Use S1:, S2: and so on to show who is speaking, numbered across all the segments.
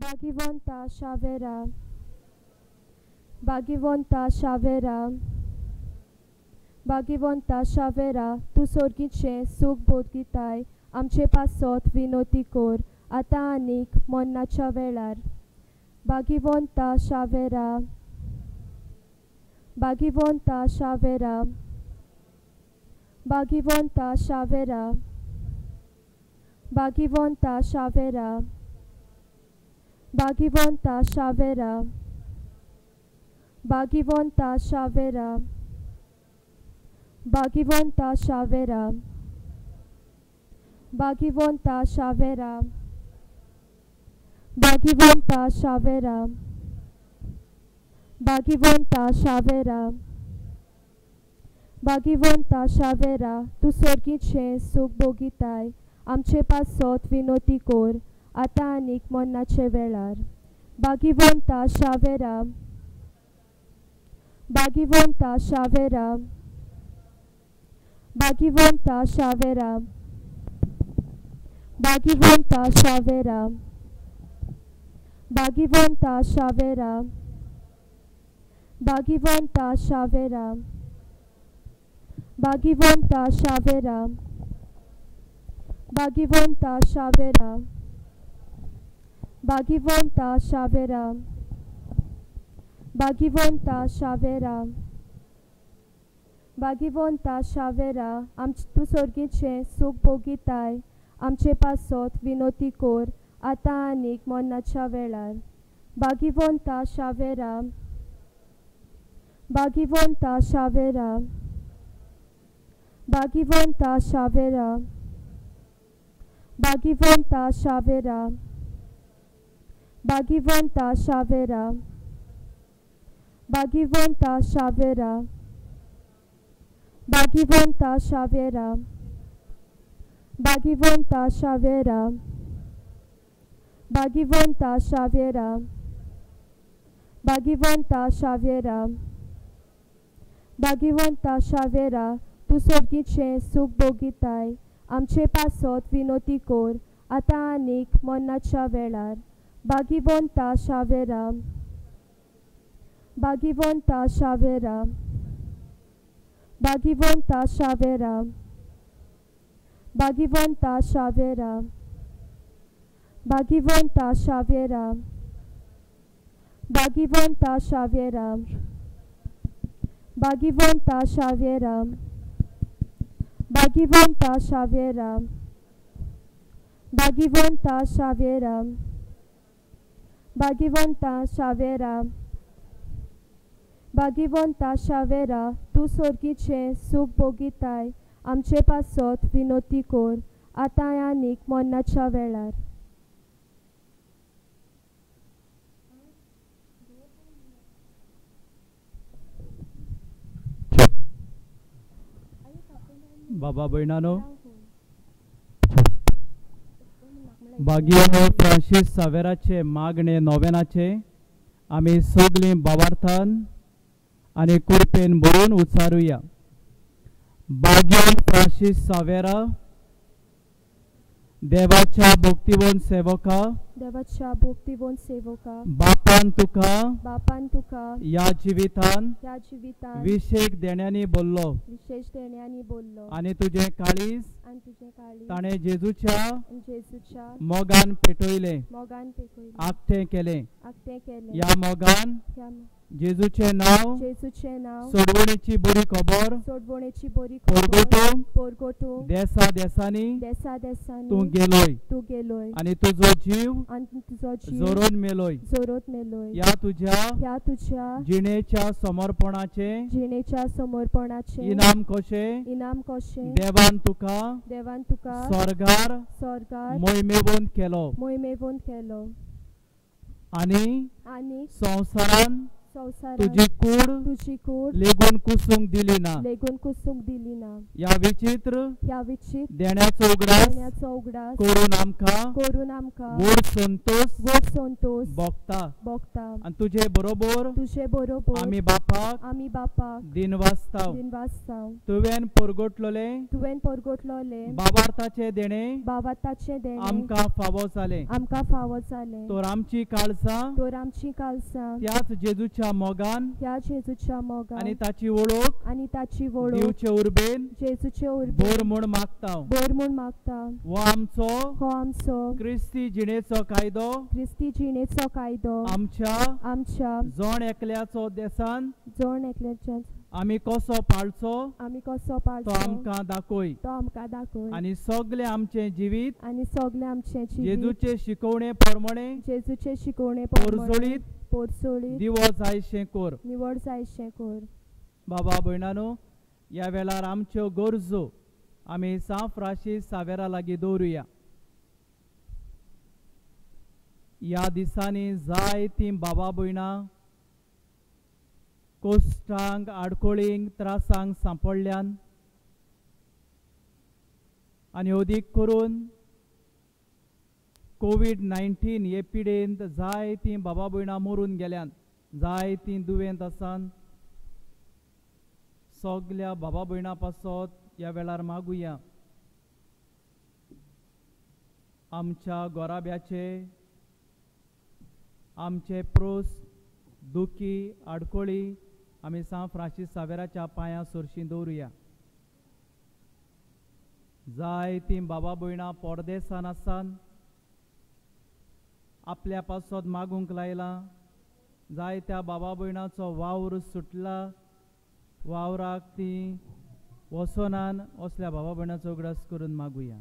S1: Bhagivanta Shavera, Bhagivanta Shavera, Bhagivanta Shavera, तू सोर्गीचे सुख बोधगिताय आमचे पासत विनोती कोर आता आनीक मरणाच्या वेळार. Bhagivanta Shavera, Bhagivanta Shavera, Bhagivanta Shavera, Bhagivanta Shavera, Bhagivanta Shavera, Bhagivanta Shavera, Bhagivanta Shavera, Bhagivanta Shavera, Bhagivanta Shavera, Bhagivanta Shavera, Bhagivanta Shavera, तू सोर्गीचे सुख भोगिताय आमचे पासत विनोती कोर आता आनीक मरणाचे वेळार. Bhagivanta Shavera, Bhagivanta Shavera, Bhagivanta Shavera, Bhagivanta Shavera, Bhagivanta Shavera, Bhagivanta Shavera, Bhagivanta Shavera, Bhagivanta Shavera, Bhagivanta Shavera, Bhagivanta Shavera, Bhagivanta Shavera, तू सोर्गीचे सुख भोगिताय आमचे पासत विनोती कोर आता आनीक मरणाच्या वेळार. Bhagivanta Shavera, Bhagivanta Shavera, Bhagivanta Shavera, Bhagivanta Shavera, Bhagivanta Shavera, Bhagivanta Shavera, Bhagivanta Shavera, Bhagivanta Shavera, Bhagivanta Shavera, Bhagivanta Shavera, Bhagivanta Shavera, तू सोर्गीचे सुख भोगिताय आमचे पासत विनोती कोर आता आनीक मरणाच्या वेळार. Bhagivanta Shavera, Bhagivanta Shavera, Bhagivanta Shavera, Bhagivanta Shavera, Bhagivanta Shavera, Bhagivanta Shavera, Bhagivanta Shavera, Bhagivanta Shavera, Bhagivanta Shavera, Bhagivanta Shavera, Bhagivanta Shavera, तू सोर्गीचे सुख भोगिताय आमचे पासत विनोती कोर आता आनीक मरणाच्या वेळार.
S2: बाबा भयणानो, भाग्यवान फ्रांसीस सावेराचे मागणे नोवेनाचे आमी सगळीं भावार्थान आनी कुडपेन बरोवन उच्चारुया. भाग्यवान फ्रांसीस सावेरा, देवाच्या भक्तिवन सेवका,
S1: देवाच्या भक्तिवन सेवका,
S2: बापान तुका या जिवितान विशेष देण्यानी बोल्लो आनी तुझे काळीज ताणे जेजूच्या मोगान पेटोयले आखटे केले. या मोगान जेजूचे नाव सोडवणेची बरी खबर पोरगोटो देसा देसांनी तू गेलोय आनी तुजो जीव जोरोन मेलोय. या तुझ्या जिणेच्या समर्पणाचे इनाम कशे देवान तुका स्वर्गार मोहिमेवंत केलो आनी संवसारान तुझी कूड लेगून कुसूंक दिली ना. या विचित्र देण्याचो उगडास करून आमकां व्हड संतोष भोगता. आनी तुझे बरोबर आमी बापाक दिनवासताव. तुवें परगोटलोले बाबार्थाचे देणे आमकां फावो जाले. तर आमची काळजां त्याच जेजूच्या मोगान आनी ताची वळख दिवचे उर्बेन बोर म्हूण मागता. हो आमचो क्रिस्ती जिणेचो कायदो आमच्या जोण एकल्याचो देसान आमी कसो पाळचो तो आमकां दाखोय. आनी सगळे आमचे जिवीत जेजूचे शिकवणे प्रमाणे पोरजोळीत दिवो जायशें कोर. बाबा भयणानो, ह्या वेळार आमच्यो गरजो आमी सांव फ्रांसीस सावेरा लागीं दवरुया. ह्या दिसांनी जायतीं बाबा भयणां कोश्टांक आडकोळींक त्रासांक सांपडल्यान आनी अदीक करून कोविड-19 हे पिडेंत जायतीं बाबा भयणां मरून गेल्यान. जायतीं दुयेंत आसान सगल्या बाबा भयणां पासत ह्या वेळार मागुया. आमच्या गोराब्याचे आमचे प्रोस दुखी आडकोळी आमी सांव फ्रांसीस सावेराच्या पांयां सरशीं दवरुया. जायतीं बाबा भयणां परदेसान आसान आपल्या पासत मागूंक लायलां. जायत्या बाबा भयणांचो वावर सुटला. वावराक तीं वचनान असल्या बाबा भयणांचो उगडास करून मागुया.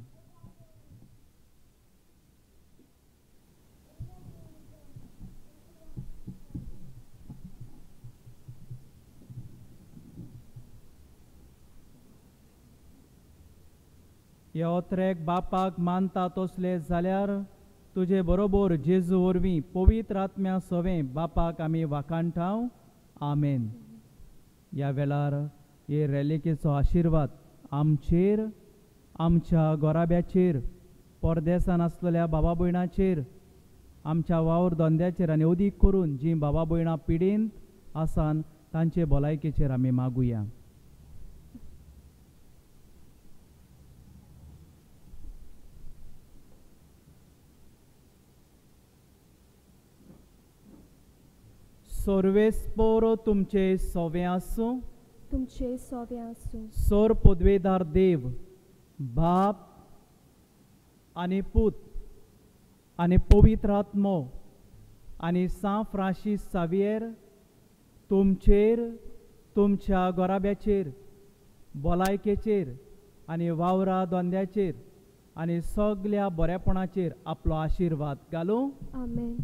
S2: ह्या ओत्रेक बापाक मानता तसले जाल्यार तुजे बरोबर जेजू वरवीं पवित्र आत्म्या सवें बापाक आमी वाखाणटाव. आमेन. ह्या वेळार हे रेलिकेचो आशिर्वाद आमचेर, आमच्या गोराब्याचेर, परदेसान आसलेल्या बाबा भयणांचेर, आमच्या वावर धंद्याचेर आनी अदीक करून जीं बाबा भयणां पिडेंत आसान तांचे भलायकेचेर आमी मागुया. सर्वेस्पोर तुमचे सोवे आसूं. सोर पदवेदार देव, बाप आनी पूत आनी पवित्र आत्मो आनी सांव फ्रांसीस सावियर तुमचेर, तुमच्या गोराब्याचेर, भलायकेचेर आनी वावरा धंद्याचेर आनी सगल्या बरेपणाचेर आपलो आशिर्वाद घालूं.
S1: आमेन.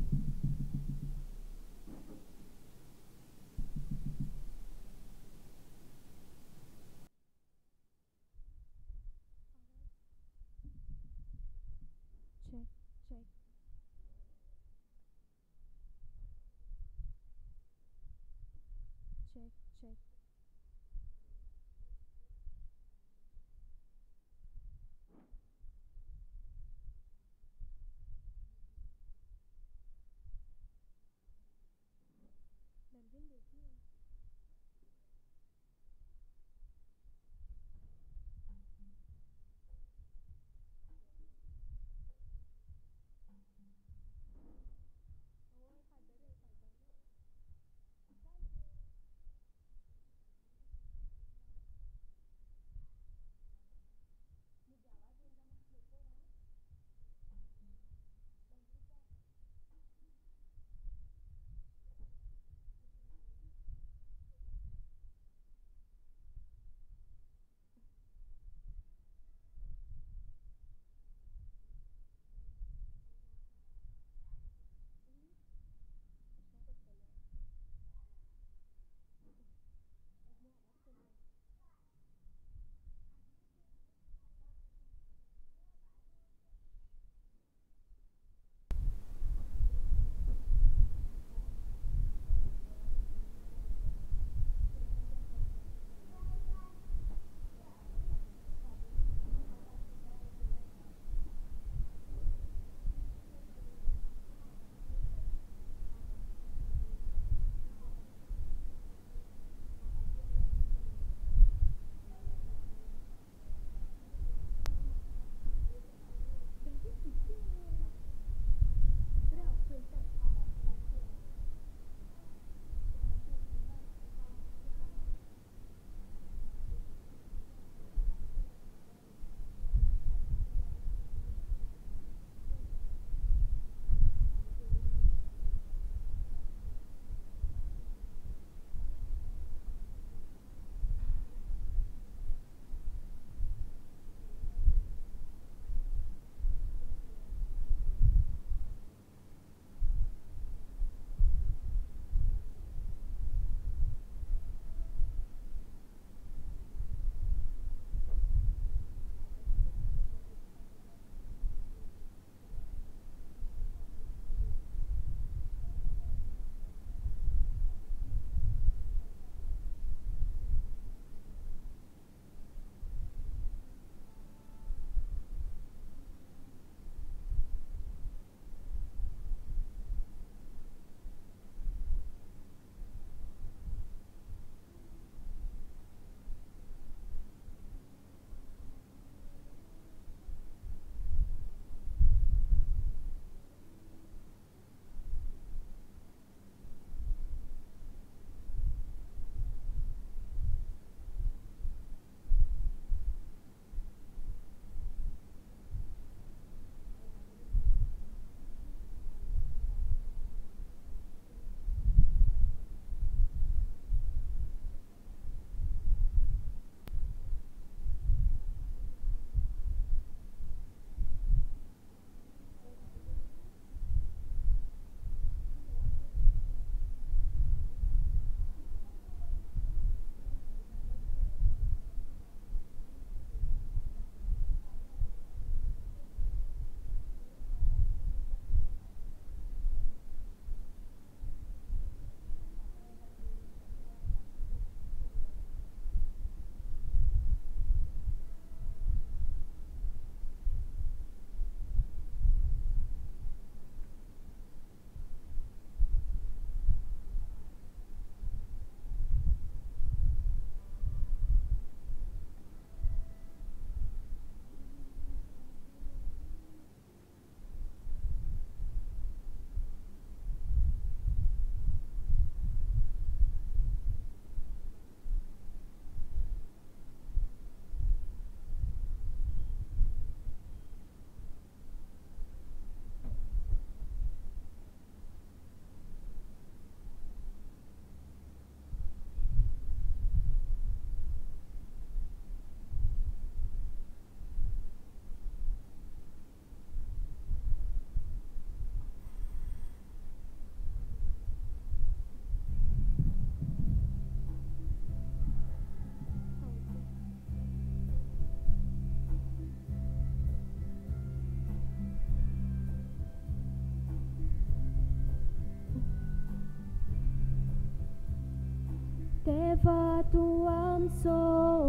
S1: देवा तूं आमचो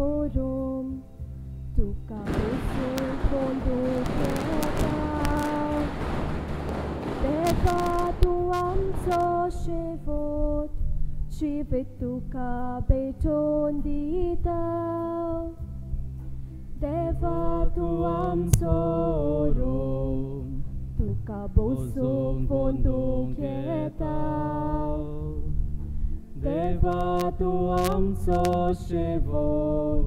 S1: ओरोम, तुका बसून पोंदूक येता. देवा तूं आमचो शेवट, जिवीत तुका भेटोवन दिता. देवा तूं आमचो ओरोम, तुका बसून पोंदूक येता. देवा तूं आमचो शेवट,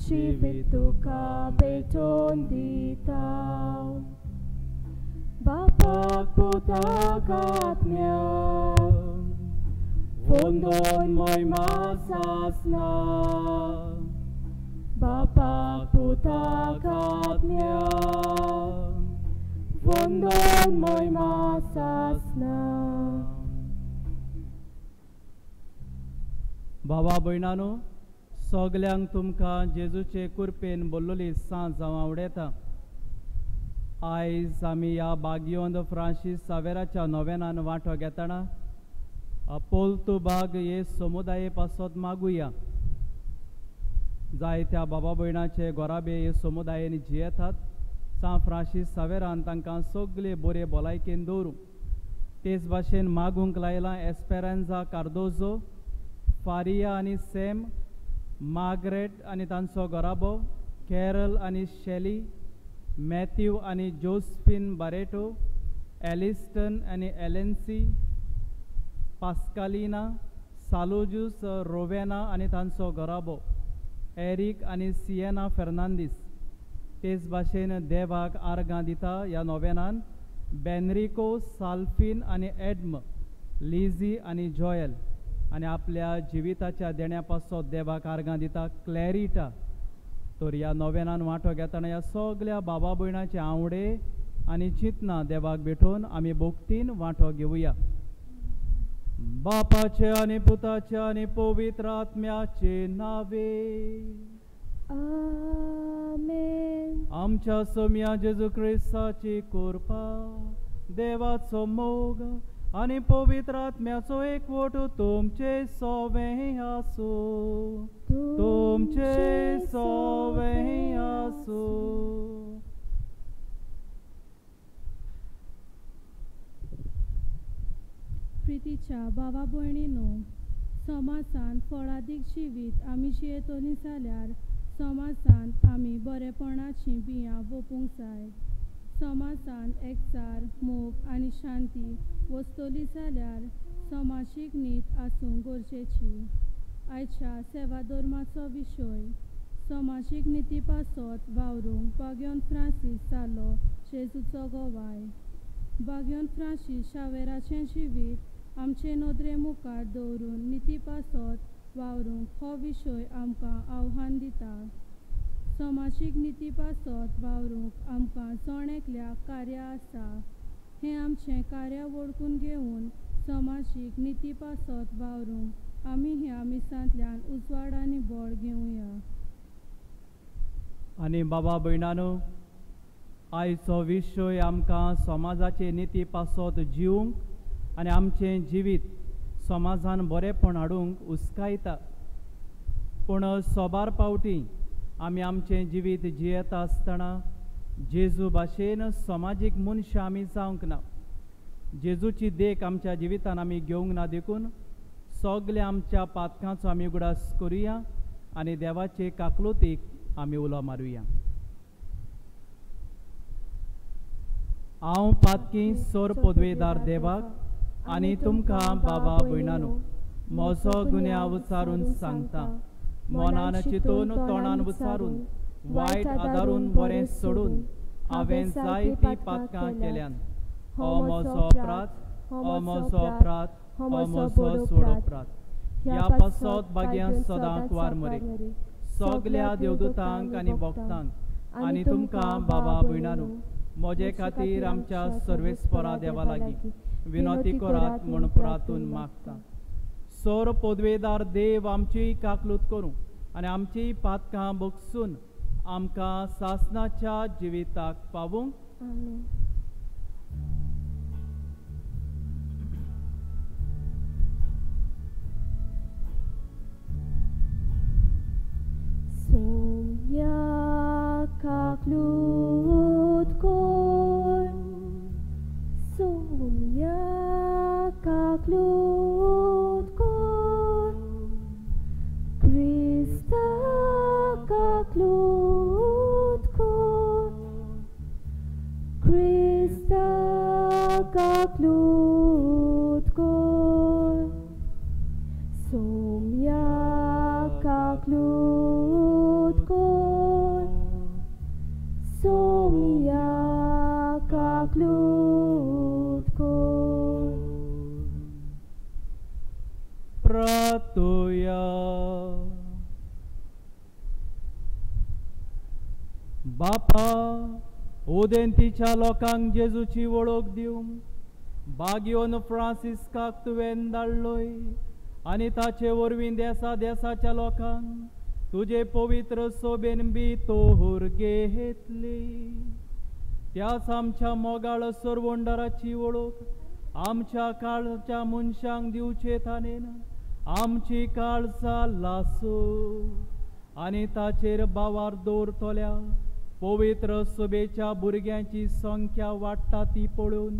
S1: जिवीत तुका भेटोवन दिता. बापाक पुताक आत्म्याक वंदन महिमा सासना. बापाक पुताक आत्म्याक वंदन महिमा सासना.
S2: भावा भयणानो, सगल्यांक तुमकां जेजूचे कृपेन बोल्लोली सांज हांव आवडेता. आयज आमी ह्या बागयोंद फ्रांसीस सावेराच्या नोवेनान वांटो घेतना पोलतू बाग हे समुदाये पासत मागुया. जायत्या बाबा भयणाचे गोराबे हे समुदायान जियेतात. सान फ्रांसीस सावेरान तांकां सगळे बरे भलायकेन दवरूं. तेच भाशेन मागूंक लायलां एस्पेरांजा कार्दोजो, फारिया आनी सॅम, मार्गरेट आनी तांचो गोराबो, कॅरल आनी शेली, मॅथ्यू आनी जोसफीन बारेटो, एलिस्टन आनी एलेन्सी, पास्कालिना, सालोजूस रोवेना आनी तांचो गोराबो, एरिक आनी सिएना फेर्नांदीस. तेच भाशेन देवाक आर्गां दिता ह्या नोवेनान बेनरिको, साल्फीन आनी एडम, लिझी आनी जॉयल. आनी आपल्या जिविताच्या देण्या पासत देवाक आर्गां दिता क्लॅरिटा. तर ह्या नोवेनान वांटो घेतना ह्या सगळ्या बाबा भयणाचे आवडे आनी चिंतना देवाक भेटोवन आमी भोगतीन वांटो घेवया. बापाचे आनी पुताचे आनी पवित्र आत्म्याचे नावे.
S1: आमेन.
S2: आमच्या सोम्या जेजू क्रिस्ताची कृपा, देवाचो मोग आनी पवित्र आत्म्याचो एकवट तुमचे सोवें आसूं. तुमचे सोवें आसूं.
S3: प्रितीच्या भावा भयणीनो, समाजांत फळादीक जिवीत आमी जियेतली जाल्यार समाजांत आमी बरेपणाचीं बियां वोपूंक जाय. समाजांत एकचार, मोग आनी शांती वस्तली जाल्यार समाजीक नीत आसूंक गरजेची. आयच्या सेवा धर्माचो विशय समाजीक निती पासत वावरूंक बागयोन फ्रांसीस जालो जेजूचो गोवाय. बागयोन फ्रांसीस शावेराचें जिवीत आमचे नदरे मुखार दवरून निती पासत वावरूंक हो विशय आमकां आव्हान दिता. समाजीक निती पासत वावरूंक आमकां जण एकल्याक कार्य आसा. हें आमचें कार्य वळखून घेवन समाजीक निती पासत वावरूंक आमी ह्या मिसांतल्यान उजवाड आनी बळ घेवया.
S2: आनी बाबा भयणानो, आयचो विशय आमकां समाजाचे निती पासत जिवंक आनी आमचें जिवीत समाजान बरेपण हाडूंक उस्कायता. पूण सोबार पावटी आमी आमचें जिवीत जियेता आसतना जेजू भाशेन समाजीक मनशां आमी जावंक ना. जेजूची देख आमच्या जिवितान आमी घेवंक ना देखून सगल्या आमच्या पातकांचो आमी उगडास करुया आनी देवाचे काकलुतीक आमी उलो मारुया. हांव पातकी सोर पदवेदार देवाक आनी तुमकां बाबा भयणानो म्हजो गुन्यांव विचारून सांगता. मनान चिंतून तोंडान विचारून वायट आदारून बरें सोडून हांवें जायतीं पातकां केल्यान. हो म्हजो अपराध, हो म्हजो अपराध, हो म्हजो सोड अपराध. ह्या पासत बाग्यांत सदांच वार मरे. सगल्या देवदूतांक आनी भक्तांक आनी तुमकां बाबा भयणानो म्हजे खातीर आमच्या सर्वेस्परा देवा लागीं विनोती करात म्हूण प्रार्थून मागता. सोर पदवेदार देव आमची काकलूत करूं आनी आमची पातकां बगसून आमकां सासणाच्या जिविताक पावूंक.
S1: kaklut kon, Krista kaklut kon, Krista kaklut kon, Somya kaklut kon, Somya kaklut kon.
S2: Pratuya. बापा, ओदेंतीच्या लोकांक जेजूची वळख दिवंक बागयोन फ्रांसिस्काक तुवें धाडलोय आनी ताचे वरवीं देसा देसाच्या लोकांक तुजे पवित्र सोबेन बी तोहर घेतली. त्याच आमच्या मोगाळ सरवंडाराची वळख आमच्या काळच्या मनशांक दिवचे ताणेन आमची काळजां लासो आनी ताचेर बावार दवरतल्या पवित्र सभेच्या भुरग्यांची संख्या वाडटा ती पळोवन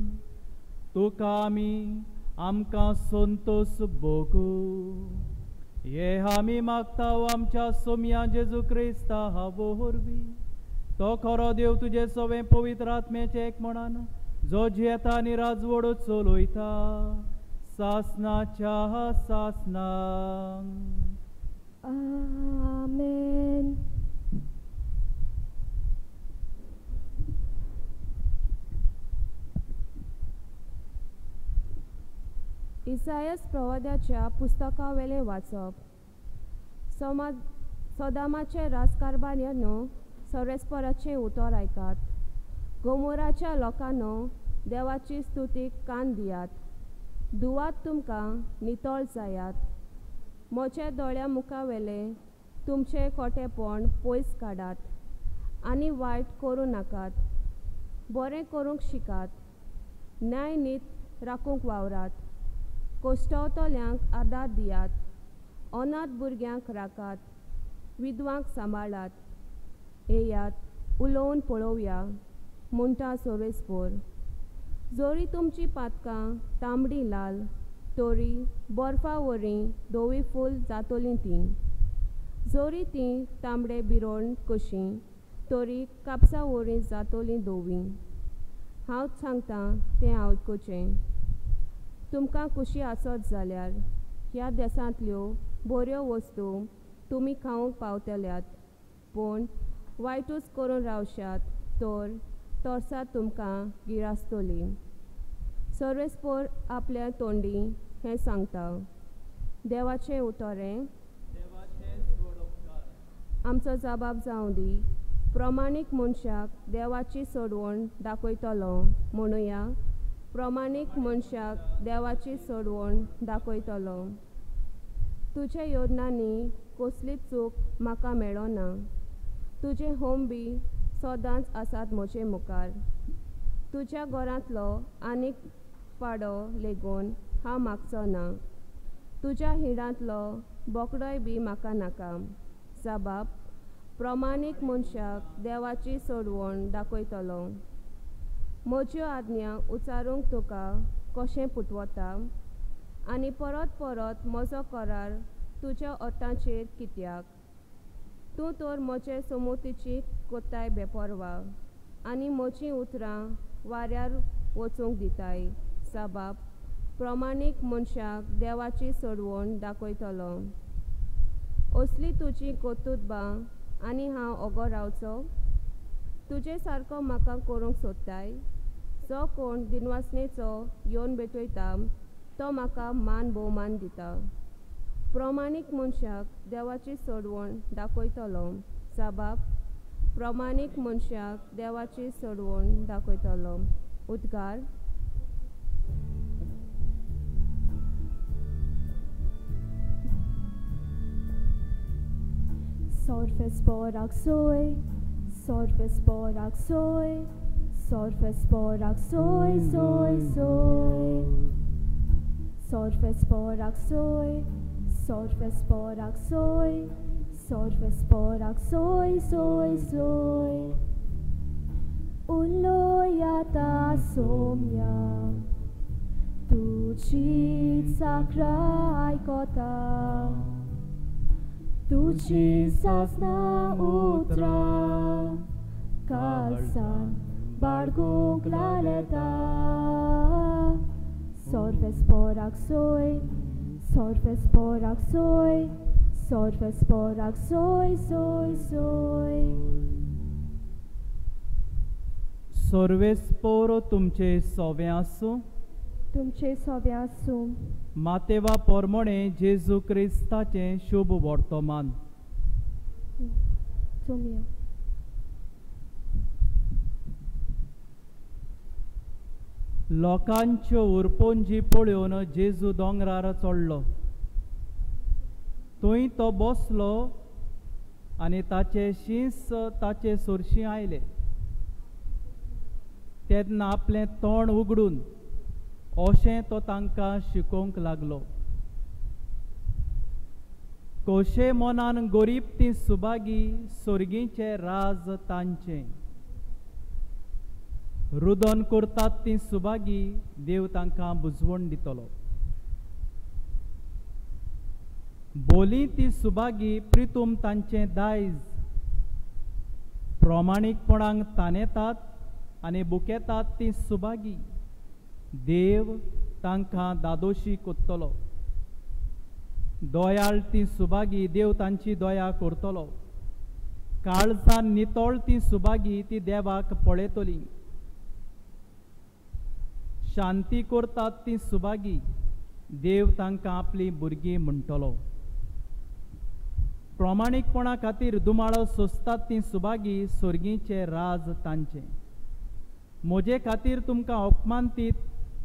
S2: तुका आमकां संतोष भोगू. हे आमी मागता आमच्या सोम्या जेजू क्रिस्ता वरवीं. तो खरो देव तुजे सवें पवित्र आत्म्याचे एकमणान जो जेता आनी राजवड चलयता सासनाच्या सासनांक.
S1: आमेन. इसायास प्रवाद्याच्या पुस्तकावेले वाचप. सदामाचे राजकारभार्यानो सर्वेस्पराचे उतर आयकात. गोमोराच्या लोकांनो देवाची स्तुतीक कान दियात. दुवात तुमकां नितळ जायात. मोचे दोळ्या मुखावेले तुमचे खोटेपण पयस काडात आनी वायट करूं नाकात. बरें करूंक शिकात. न्याय नीत राखूंक वावरात. कोश्टवतल्यांक आदार दियात. अनाथ भुरग्यांक राखात. विधवांक सांबाळात. येयात उलोवन पळोवया म्हणटा सर्वेस्पर. जोरी तुमची पातकां तांबडी लाल तोरी बर्फा वरीं धवी फूल जातोलीं तीं. जोरी तीं तांबडे बिरोण कशीं तोरी कापसा वरीं जातोलीं धवी. हांव सांगतां तें आयकुचें. तुमकां खुशी आसत जाल्यार ह्या देसांतल्यो बऱ्यो वस्तू तुमी खावंक पावतल्यात. पूण वायटूच करून रावशात तर तोर्सां तुमकां गिरास्तली. सर्वेस्पर आपल्या तोंडी हें सांगता. देवाचें उतरें. आमचो जबाब जावं दी. प्रमाणीक मनशाक देवाची सोडवण दाखयतलो म्हणुया. प्रमाणीक मनशाक देवाची सोडवण दाखयतलो. तुजे योजनांनी कसलीच चूक म्हाका मेळना. तुजे होम बी सदांच आसात म्हजे मुखार. तुज्या घरांतलो आनीक पाडो लेगून हांव मागचो ना. तुज्या हिडांतलो बोकडोय बी म्हाका नाका. जबाब. प्रमाणीक मनशाक देवाची सोडवण दाखयतलो. म्हज्यो आज्ञा उचारूंक तुका कशें पुटवता आनी परत परत म्हजो करार तुज्या ओठांचेर कित्याक. तूं तर म्हजे समोतीची कोताय बेपरवा आनी म्हजीं उतरां वाऱ्यार वचूंक दिताय. जबाब. प्रमाणीक मनशाक देवाची सोडवण दाखयतलो. असली तुजी कोतुतबा आनी हांव ओगो रावचो. तुजे सारको म्हाका करूंक सोदताय. जो कोण दिनवासनेचो येवन भेटयता तो म्हाका मान भोवमान दिता. प्रमाणीक मनशाक देवाची सोडवण दाखयतलो. जबाब. प्रमाणीक मनशाक देवाची सोडवण दाखयतलो. उद्गार.
S4: Sorfesporak soy, sorfesporak soy, sorfesporak soy, soy, soy. Sorfesporak soy, sorfesporak soy, sorfesporak soy, soy, soy. Uloyata somya, तुझी साखरा आयकोता तुझी सासना उतरा कालसान बाळगूंक लालेता Sorvesporak soy, sorvesporak soy, sorvesporak soy, soy, soy.
S2: सर्वेस्पोर तुमचे सोवे आसूं
S1: तुमचे सोबे आसूं
S2: मातेवा पोरमोणे जेजू क्रिस्ताचें शुभ वर्तमान
S1: तुमी
S2: लोकांच्यो उरपोंजी पळोवन जेजू दोंगरार चडलो थंय तो बसलो आनी ताचे शींस ताचे सुरशीं आयले तेन्ना आपलें तोंड उगडून अशें तो तांकां शिकोवंक लागलो कोशे मनान गरीब ती सुबागी सोर्गीचें राज तांचें रुदन करतात ती सुबागी देव तांकां बुजवण दितलो बोली ती सुबागी प्रितूम तांचें दायज प्रमाणीकपणांक ताणेतात आनी बुकेतात ती सुबागी देव तांकां दादोशी कोत्तलो दोयाळ ती सुबागी देव तांची दोया करतलो काळजान नितळ ती सुबागी ती देवाक पळयतली शांती करतात ती सुबागी देव तांकां आपली भुरगीं म्हणटलो प्रमाणीकपणा खातीर दुमाळो सोंसतात ती सुबागी सोर्गीचें राज तांचें म्हजे खातीर तुमकां अपमान दीत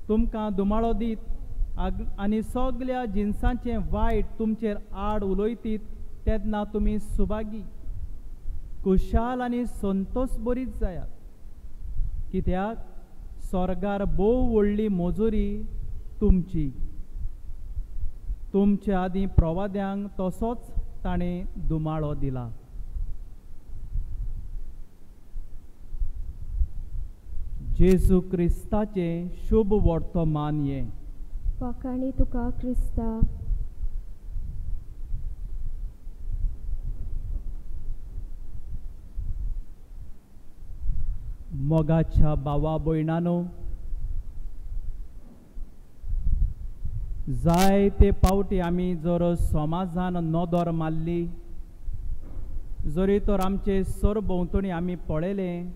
S2: तुमकां दुमाळो दीत आनी सगळ्या जिन्सांचें वायट तुमचेर आड उलयतीत तेन्ना तुमी सुबागी खुशाल आनी संतोश बरीच जायात कित्याक स्वर्गार भोव व्हडली मोजुरी तुमची तुमचे आदीं प्रवाद्यांक तसोच ताणें दुमाळो दिला जेजू क्रिस्ताचें शुभ वर्तमान हें
S1: वाखाणी तुका क्रिस्ता
S2: मोगाच्या भावा भयणांनो जायते पावटी आमी जर समाजान नदर मारली जरी तर आमचे सरभोंवतणी आमी पळयलें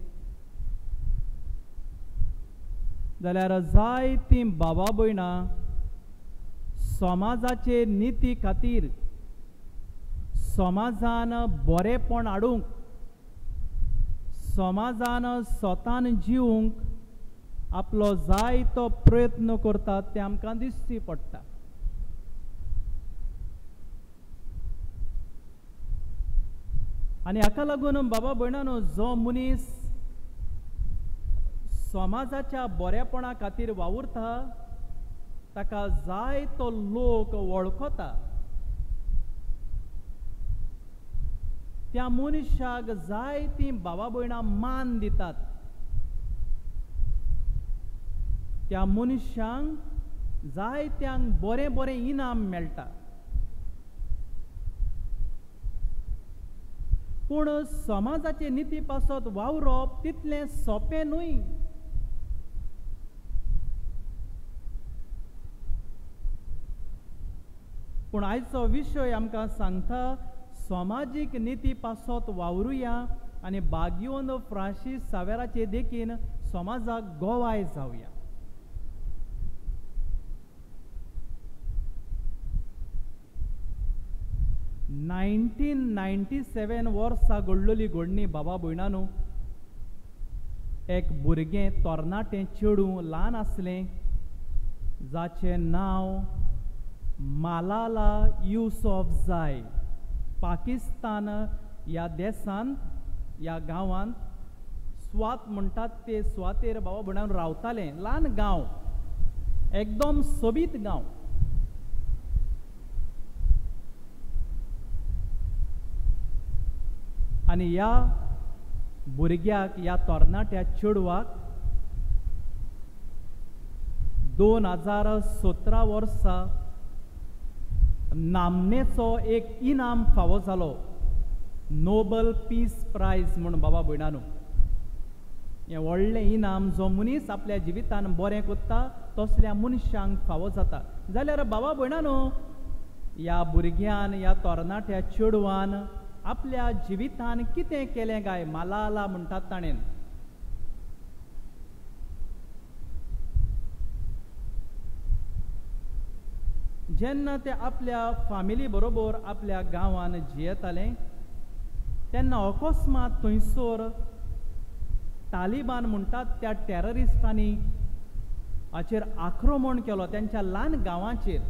S2: जाल्यार जायतीं भावा भयणां समाजाचे निती खातीर समाजान बरेपण हाडूंक समाजान स्वतान जिवंक आपलो जायतो प्रयत्न करतात ते आमकां दिसची पडटा आनी हाका लागून बाबा भयणांनो जो मनीस समाजाच्या बरेपणा खातीर वावुरता ताका जायतो लोक वळखता त्या मनशाक जायतीं भावा भयणां मान दितात त्या मनशांक जायत्यांक बरें बरें इनाम मेळटा पूण समाजाचे निती पासत वावरप तितलें सोंपें न्हय पूण आयचो विशय आमकां सांगता समाजीक निती पासत वावरुया आनी बागयोन फ्रांसीस सावेराचे देखीन समाजाक गोवाय जावया (1997) वर्सा घडलेली घडणी बाबा भयणांनो एक भुरगें तरणाटें चेडूं ल्हान आसलें जाचें नांव मालाला युसुफजाई पाकिस्तान ह्या देशांत ह्या गांवांत स्वात म्हणटात ते स्वातेर बाबा भयणांनो रावतालें ल्हान गांव एकदम सोबीत गांव आनी ह्या भुरग्याक ह्या तरणाट्या चेडवाक 2017 वर्सा नामनेचो एक इनाम फावो जालो, नोबल पीस प्रायज म्हणून बाबा भयणानो. हें व्हडलें इनाम जो मनीस आपल्या जिवितान बरें करता तसल्या मनशांक फावो जाता. जाल्यार बाबा भयणानो, ह्या भुरग्यान, ह्या तरणाट्या चेडवान आपल्या जिवितान कितें केलें काय मालाला म्हणटात ताणें. जेन्ना ते आपल्या फामिली बरोबर आपल्या गांवान जियेताले तेन्ना अकस्मात थंयसर तालिबान म्हणटात त्या टेररिस्टांनी हाचेर आक्रमण केलो त्यांच्या ल्हान गांवाचेर.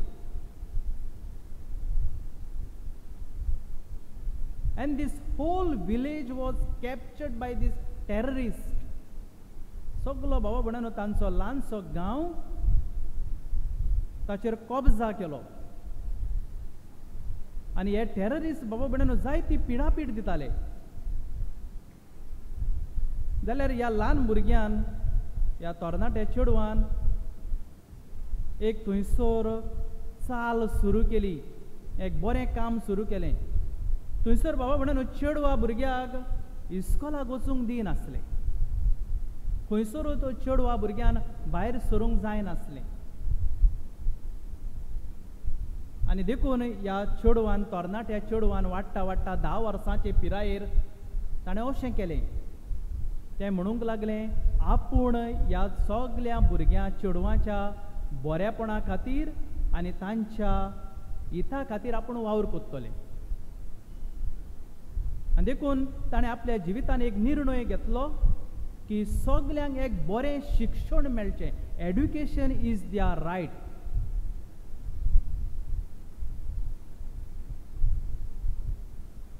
S2: And this whole village was captured by this terrorist. सगलो बाबा भयणानो तांचो ल्हानसो गांव ताचेर कब्जा केलो. आनी हे टेररिस्ट बाबा भयणानो जायती पिडापीड दिताले. जाल्यार ह्या ल्हान भुरग्यान, ह्या तरणाट्या चेडवान एक थंयसर चाल सुरू केली, एक बरें काम सुरू केलें. थंयसर बाबा भयणानो चेडवा भुरग्याक इस्कॉलाक वचूंक दिनासले. खंयसरूय तो चेडवा भुरग्यान भायर सरूंक जायनासलें. आनी देखून ह्या चेडवान, तरणाट्या चेडवान वाडटा वाडटा 10 वर्सांचे पिरायेर ताणें अशें केलें. तें म्हणूंक लागलें आपूण ह्या सगल्या भुरग्यां चेडवांच्या बरेपणा खातीर आनी तांच्या हिता खातीर आपूण वावर कोत्तोलें. आनी देखून ताणें आपल्या जिवितान एक निर्णय घेतलो की सगल्यांक एक बरें शिक्षण मेळचें. Education is there right.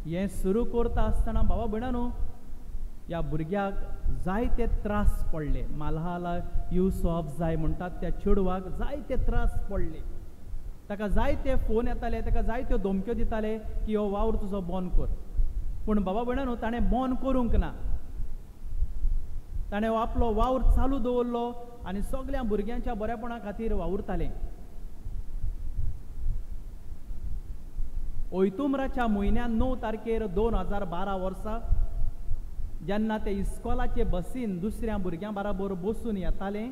S2: हें सुरू करता आसतना बाबा भयणानो, ह्या भुरग्याक जायते त्रास पडले. माल्हाला युसफ जाय म्हणटात त्या चेडवाक जायते त्रास पडले. ताका जायते फोन येताले, ताका जायत्यो धमक्यो दिताले की हो वावर तुजो बंद कर. पूण बाबा भयणानो ताणें बंद करूंक ना. ताणें आपलो वावर चालू दवरलो आनी सगळ्या भुरग्यांच्या बरेपणा खातीर वावुरतालें. ऑक्टोबराच्या म्हयन्यान 9 तारखेर 2012 वर्सा जेन्ना ते इस्कॉलाचे बसीन दुसऱ्या भुरग्यां बरोबर बसून येताले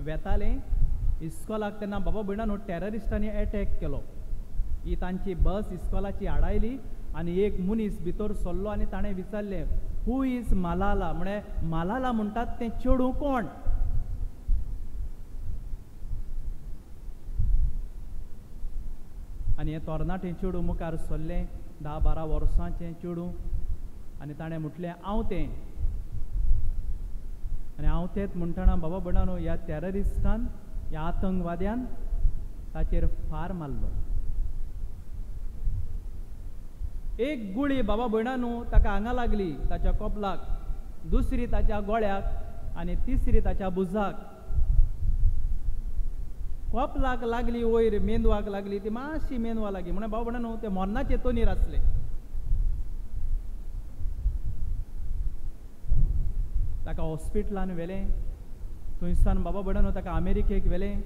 S2: वेताले इस्कॉलाक, तेन्ना बाबा भयणानो टेररिस्टांनी अटॅक केलो. ही तांची बस इस्कॉलाची आडायली आनी एक मनीस भितर सरलो आनी ताणें विचारलें, हू इज मालाला? म्हळ्यार मालाला म्हणटात तें चेडूं कोण? आनी हें तरणाटें चेडूं मुखार सरलें, 10-12 वर्सांचें चेडूं. आनी ताणें म्हटलें हांव तें. आनी हांव तेंच म्हणटना बाबा भयणानो ह्या टेररिस्टान, ह्या आतंकवाद्यान ताचेर फार मारलो. एक गुळी बाबा भयणानो ताका हांगा लागली, ताच्या कपलाक, दुसरी ताच्या गोळ्याक आनी तिसरी ताच्या बुजाक. कपलाक लागली वयर, मेंदवाक लागली, ती मातशी मेंदवा लागली. म्हण बाबा भयणानो ते मरणाचे तोनीर आसले. ताका हॉस्पिटलान व्हेलें. थंयसान बाबा भयणानो ताका अमेरिकेक व्हेलें.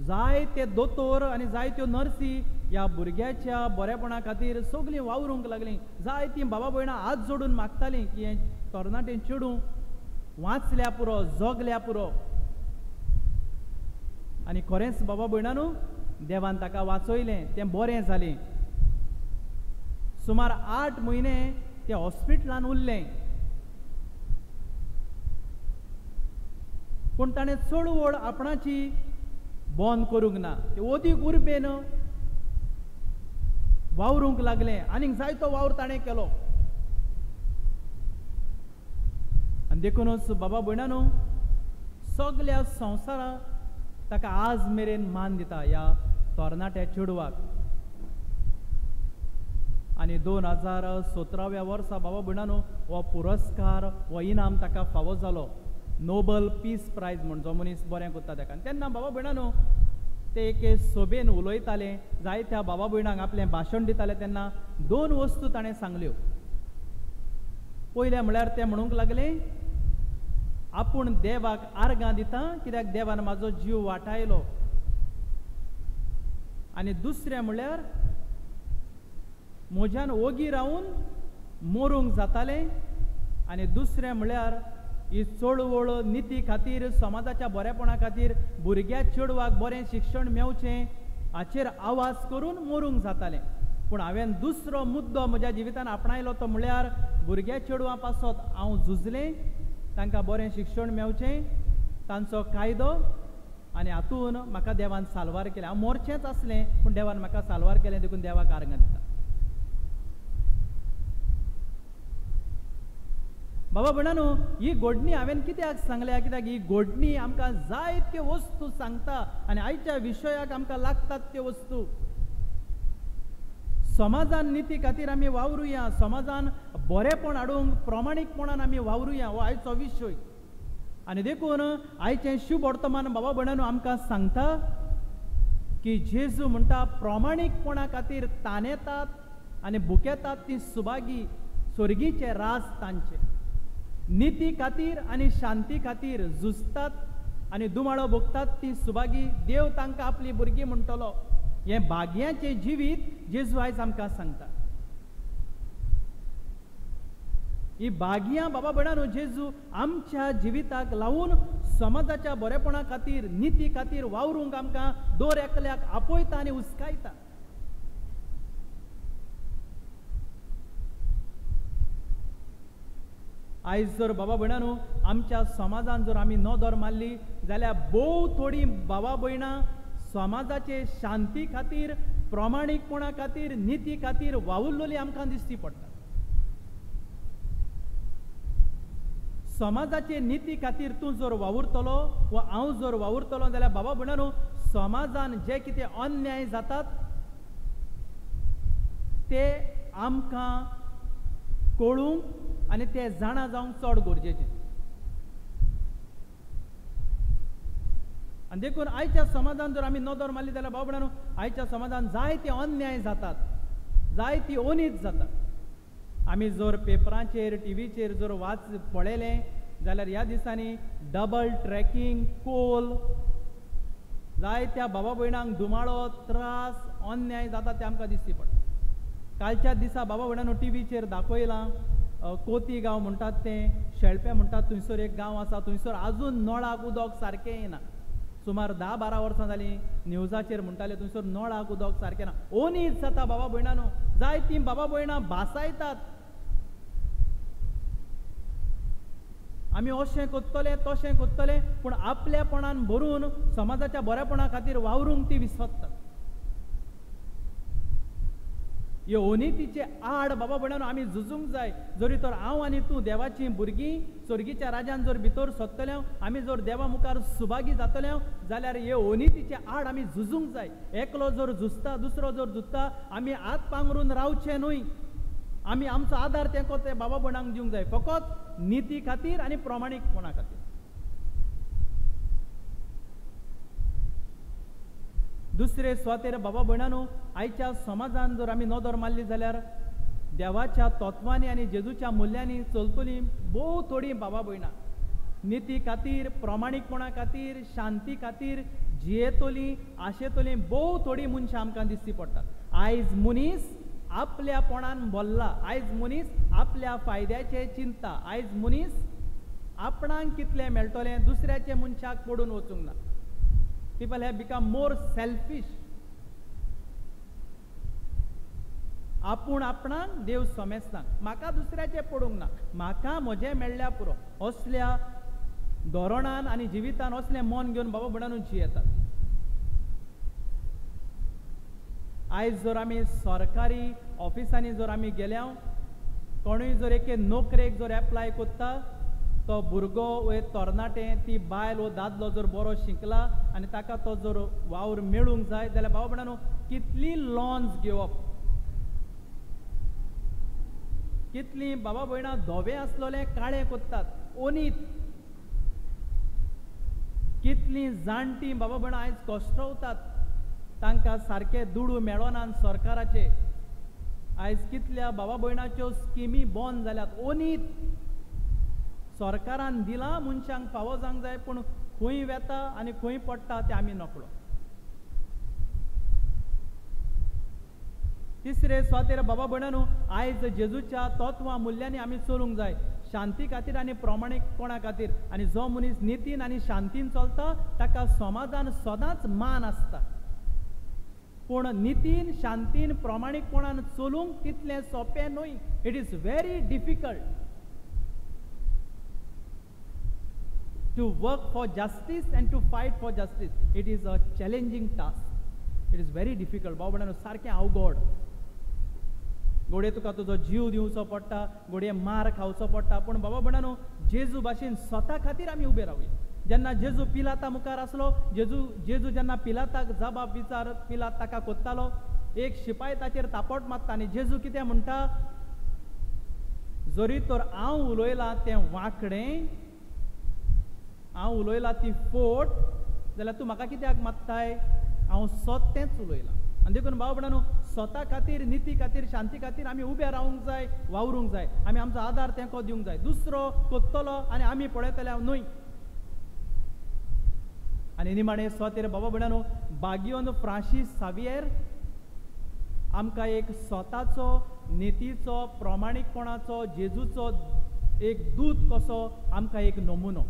S2: जायते दोतोर आनी जायत्यो नर्सी ह्या भुरग्याच्या बरेपणा खातीर सगळीं वावरूंक लागलीं. जायतीं बाबा भयणां हात जोडून मागतालीं की हें तरणाटें चेडूं वाचल्या पुरो, जगल्या पुरो. आनी खरेंच बाबा भयणानो देवान ताका वाचयलें, तें बरें जालें. सुमार 8 म्हयने ते हॉस्पिटलान उरलें. पूण ताणें चळवळ आपणाची बंद करूंक ना. ते ओदीक उर्बेन वावरूंक लागलें. आनीक जायतो वावर ताणें केलो. आनी देखूनच बाबा भयणानो सगल्या संवसाराक ताका आज मेरेन मान दिता ह्या तरणाट्या चेडवाक. आनी 2017व्या वर्सा बाबा भयणानो हो पुरस्कार, हो इनाम ताका फावो जालो, नोबल पीस प्रायज म्हण, जो मनीस बरें करता ताका. तेन्ना बाबा भयणानो ते एके सभेन उलयताले, जायत्या बाबा भयणांक आपलें भाशण दिताले तेन्ना 2 वस्तू ताणें सांगल्यो. पयले म्हळ्यार ते म्हणूंक लागले, आपूण देवाक आर्गां दिता कित्याक देवान म्हाजो जीव वाटायलो आनी दुसरें म्हळ्यार म्हज्यान ओगी रावून मरूंक जातालें, आनी दुसरें म्हळ्यार ही चळवळ निती खातीर, समाजाच्या बरेपणा खातीर, भुरग्या चेडवाक बरें शिक्षण मेवचें हाचेर आवाज करून मरूंक जातालें. पूण हांवें दुसरो मुद्दो म्हज्या जिवितान आपणायलो तो म्हळ्यार भुरग्या चेडवां पासत हांव झुजलें, तांकां बरें शिक्षण मेवचें, तांचो कायदो, आनी हातून म्हाका देवान साल्वार केलें. हांव मोरचेंच आसलें पूण देवान म्हाका साल्वार केलें, देखून देवाक आर्गां दिता. बाबा भयणानो, ही घोडणी हांवें कित्याक सांगल्या, कित्याक ही घोडणी आमकां जायत्यो वस्तू सांगता आनी आयच्या विशयाक आमकां लागतात त्यो वस्तू. समाजान निती खातीर आमी वावरुया, समाजान बरेपण हाडूंक प्रामाणीकपणान आमी वावरुया, हो आयचो विशय. आनी देखून आयचें शुभ वर्तमान बाबा भयणानो आमकां सांगता की जेजू म्हणटा प्रामाणीकपणा खातीर तानेतात आनी भुकेतात ती सुभागी, स्वर्गीचे राज तांचे. निती खातीर आनी शांती खातीर झुजतात आनी दुमाळो भोगतात ती सुभागी, देव तांकां आपली भुरगीं म्हणटलो. हें भाग्याचें जिवीत जेजू आयज आमकां सांगता. ही भाग्यां बाबा भयणानो जेजू आमच्या जिविताक लावून समाजाच्या बरेपणा खातीर, निती खातीर वावरूंक आमकां दर एकल्याक आपयता आनी उस्कायता. आयज जर बाबा भयणानो आमच्या समाजान जर आमी नदर मारली जाल्यार भोव थोडी बाबा भयणां समाजाचे शांती खातीर, प्रामाणीकपणा खातीर, निती खातीर वावुरलेली आमकां दिसती पडटा. समाजाचे निती खातीर तूं जर वावुरतलो वा हांव जर वावुरतलो जाल्यार बाबा भयणानो समाजान जे कितें अन्याय जातात ते आमकां कळूंक आनी ते जाणा जावंक चड गरजेचें. आनी देखून आयच्या समाजान जर आमी नदर मारली जाल्यार बाबा भयणानो आयच्या समाजान जायते अन्याय जातात, जायती अनीत जाता. आमी जर पेपरांचेर, टीव्हीचेर जर पळयलें जाल्यार ह्या दिसांनी डबल ट्रॅकिंग, कोल, जायत्या बाबा भयणांक दुमाळो, त्रास, अन्याय जाता ते आमकां दिसती पडटा. कालच्या दिसा बाबा भयणानो टीव्हीचेर दाखयलां कोती गांव म्हणटात तें, शेळपे म्हणटात थंयसर एक गांव आसा, थंयसर आजून नळाक उदक सारकें येना. सुमार 10-12 वर्सां जालीं न्यूजाचेर म्हणटाले थंयसर नळाक उदक सारकें ना. अनीत जाता बाबा भयणानो, जायतीं बाबा भयणां भासायतात आमी अशें कोत्तले तशें कोत्तले, पूण आपल्यापणान भरून समाजाच्या बरेपणा खातीर वावरूंक ती विसरतात. ह्यो अनितीचे आड बाबा भयणानो आमी झुजूंक जाय. जरी तर हांव आनी तूं देवाचीं भुरगीं स्वर्गीच्या राज्यान जर भितर सरतले, आमी जर देवा मुखार सुभागी जातले जाल्यार हे अनितीचे आड आमी झुजूंक जाय. एकलो जर झुजता, दुसरो जर झुजता, आमी हात पांगरून रावचे न्हय. आमी आमचो आदार तेंको ते बाबा भयणांक दिवंक जाय, फकत निती खातीर आनी प्रामाणीकपणा खातीर. दुसरे सुवातेर बाबा भयणानो आयच्या समाजान जर आमी नदर मारली जाल्यार देवाच्या तत्वांनी आनी जेजूच्या मुल्यांनी चलतली भोव थोडी बाबा भयणां निती खातीर, प्रामाणीकपणा खातीर, शांती खातीर जियेतली, आशेतली भोव थोडी मनशां आमकां दिसती पडटात. आयज मनीस आपल्यापणान भरला, आयज मनीस आपल्या फायद्याचे चिंता, आयज मनीस आपणाक कितलें मेळटलें दुसऱ्याच्या मनशाक पडून वचूंक ना. People have become more selfish. आपूण आपणाक देव समजता, म्हाका दुसऱ्याचे पडूंक ना, म्हाका म्हजें मेळ्ळ्या पुरो. असल्या धोरणान आनी जिवितान असलें मन घेवन बाबा भयणानो जियेतात. आयज जर आमी सरकारी ऑफिसांनी जर आमी गेल्या, कोणूय जर एके नोकरेक जर एप्लाय कोत्ता, तो भुरगो वा तरणाटें, ती बायल वो दादलो जर बरो शिकला आनी ताका तो जर वावर मेळूंक जाय जाल्यार बाबा भयणानो कितली लॉन्स घेवप, कितली बाबा भयणां धवे आसलोले काळे कोत्तात, अनीत. कितली जाणटी बाबा भयणां आयज कश्टवतात, तांकां सारके दुडू मेळना सरकाराचे. आयज कितल्या बाबा भयणांच्यो स्किमी बंद जाल्यात, अनीत. सरकारान दिलां मनशांक फावो जावंक जाय, पूण खंय वेता आनी खंय पडटा तें आमी नकळो. तिसरे स्वातेर बाबा भयणांनो, आयज जेजूच्या तत्वां मुल्यांनी आमी चलूंक जाय, शांती खातीर आनी प्रामाणीकपणा खातीर. आनी जो मनीस नितीन आनी शांतीन चलता ताका समाजान सदांच मान आसता. पूण नितीन शांतीन प्रामाणीकपणान चलूंक तितलें सोंपें न्हय. It is very difficult to work for justice and to fight for justice. It is a challenging task. It is very difficult. बाबा भयणांनो, सारकें अवघड. घोडये तुका तुजो जीव दिवचो पडटा, घोडये मार खावचो पडटा, पूण बाबा भयणांनो, जेजू भाशेन स्वता खातीर आमी उबे रावया. जेन्ना जेजू पिलाता मुखार आसलो, जेजू जेन्ना पिलाताक जबाब विचारत पिलात ताका कोत्तालो, एक शिपाय ताचेर तापट मारता आनी जेजू कितें म्हणटा, जरी तर हांव उलयलां तें वांकडें, हांव उलयलां ती फोट, जाल्यार तूं म्हाका कित्याक मारताय? हांव सत्तेंच उलयलां. आनी देखून बाबा भयणांनो, स्वता खातीर, निती खातीर, शांती खातीर आमी उबे रावूंक जाय, वावरूंक जाय. आमी आमचो आदार तेंको दिवंक जाय. दुसरो कोत्तलो आनी आमी पळयतले न्हय. आनी निमाणें स्वातेर बाबा भयणांनो, बागियोन फ्रांसीस सावियर आमकां एक स्वताचो, नितीचो, प्रामाणीकपणाचो, जेजूचो एक दूत कसो आमकां एक नमुनो.